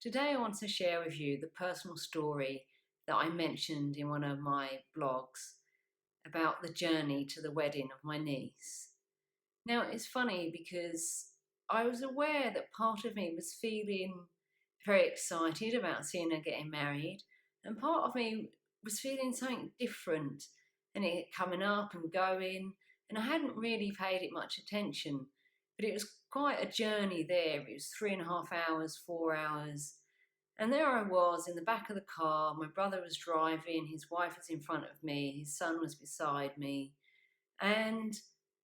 Today, I want to share with you the personal story that I mentioned in one of my blogs about the journey to the wedding of my niece. Now, it's funny because I was aware that part of me was feeling very excited about seeing her getting married, and part of me was feeling something different and it coming up and going, and I hadn't really paid it much attention. But it was quite a journey there. It was 3.5 hours, 4 hours. And there I was in the back of the car. My brother was driving, his wife was in front of me, his son was beside me. And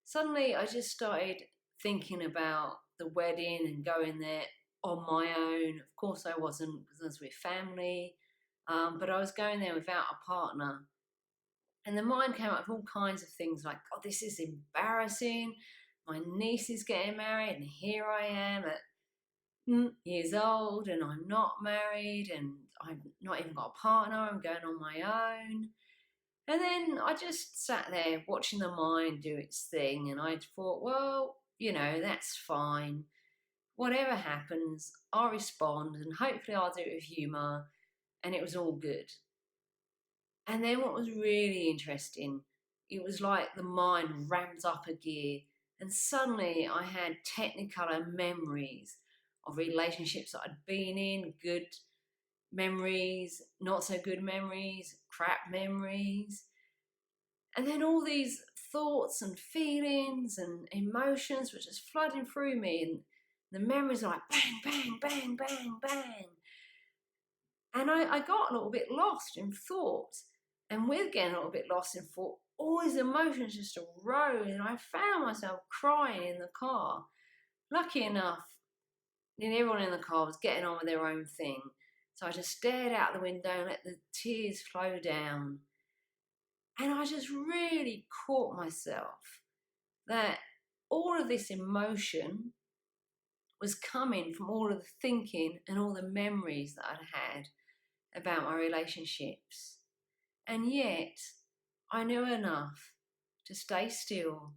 suddenly I just started thinking about the wedding and going there on my own. Of course, I wasn't because I was with family, but I was going there without a partner. And the mind came up with all kinds of things like, oh, this is embarrassing. My niece is getting married, and here I am at years old and I'm not married and I've not even got a partner, I'm going on my own. And then I just sat there watching the mind do its thing, and I thought, well, that's fine. Whatever happens, I'll respond and hopefully I'll do it with humour, and it was all good. And then what was really interesting, it was like the mind ramped up a gear, and suddenly I had technicolor memories of relationships that I'd been in, good memories, not so good memories, crap memories. And then all these thoughts and feelings and emotions were just flooding through me, and the memories were like bang, bang, bang, bang, bang. And I got a little bit lost in thought. And with getting a little bit lost in thought, all these emotions just arose, and I found myself crying in the car. Lucky enough, nearly everyone in the car was getting on with their own thing. So I just stared out the window and let the tears flow down. And I just really caught myself that all of this emotion was coming from all of the thinking and all the memories that I'd had about my relationships. And yet, I knew enough to stay still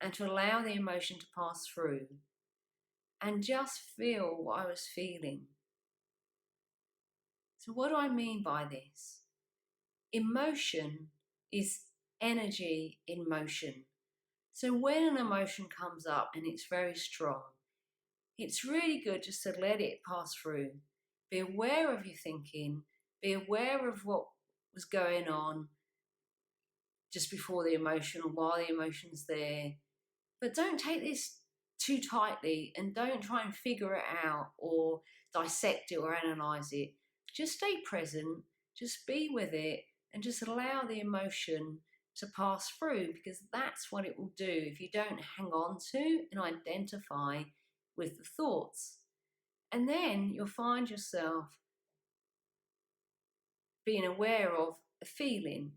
and to allow the emotion to pass through and just feel what I was feeling. So, what do I mean by this? Emotion is energy in motion. So, when an emotion comes up and it's very strong, it's really good just to let it pass through. Be aware of your thinking, be aware of what was going on just before the emotion or while the emotion's there. But don't take this too tightly and don't try and figure it out or dissect it or analyze it. Just stay present, just be with it, and just allow the emotion to pass through, because that's what it will do if you don't hang on to and identify with the thoughts. And then you'll find yourself being aware of a feeling.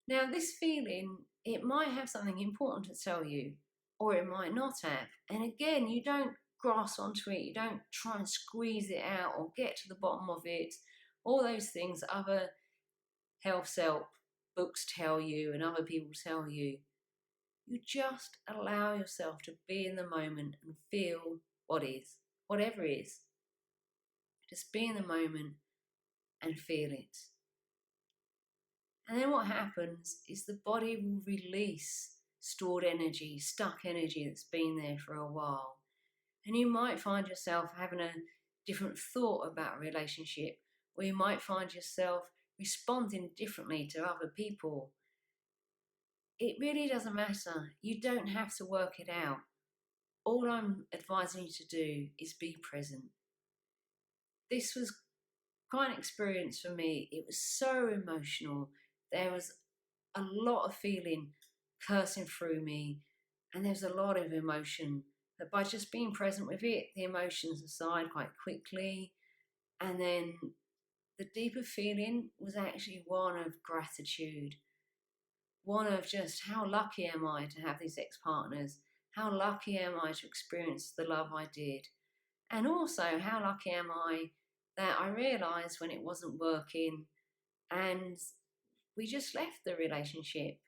Now, this feeling, it might have something important to tell you, or it might not have. And again, you don't grasp onto it, you don't try and squeeze it out or get to the bottom of it. All those things other health help books tell you and other people tell you. You just allow yourself to be in the moment and feel what is, whatever is. Just be in the moment and feel it. And then what happens is the body will release stored energy, stuck energy that's been there for a while. And you might find yourself having a different thought about a relationship, or you might find yourself responding differently to other people. It really doesn't matter. You don't have to work it out. All I'm advising you to do is be present. This was quite an experience for me. It was so emotional. There was a lot of feeling coursing through me, and there's a lot of emotion. But by just being present with it, the emotions subside quite quickly. And then the deeper feeling was actually one of gratitude, one of just how lucky am I to have these ex partners? How lucky am I to experience the love I did? And also, how lucky am I that I realised when it wasn't working and we just left the relationship?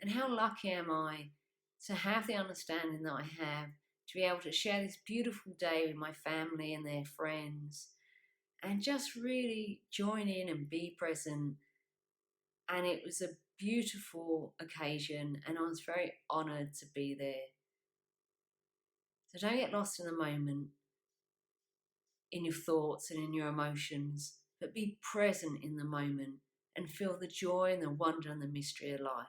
And how lucky am I to have the understanding that I have, to be able to share this beautiful day with my family and their friends, and just really join in and be present. And it was a beautiful occasion, and I was very honoured to be there. So don't get lost in the moment, in your thoughts and in your emotions, but be present in the moment and feel the joy and the wonder and the mystery of life.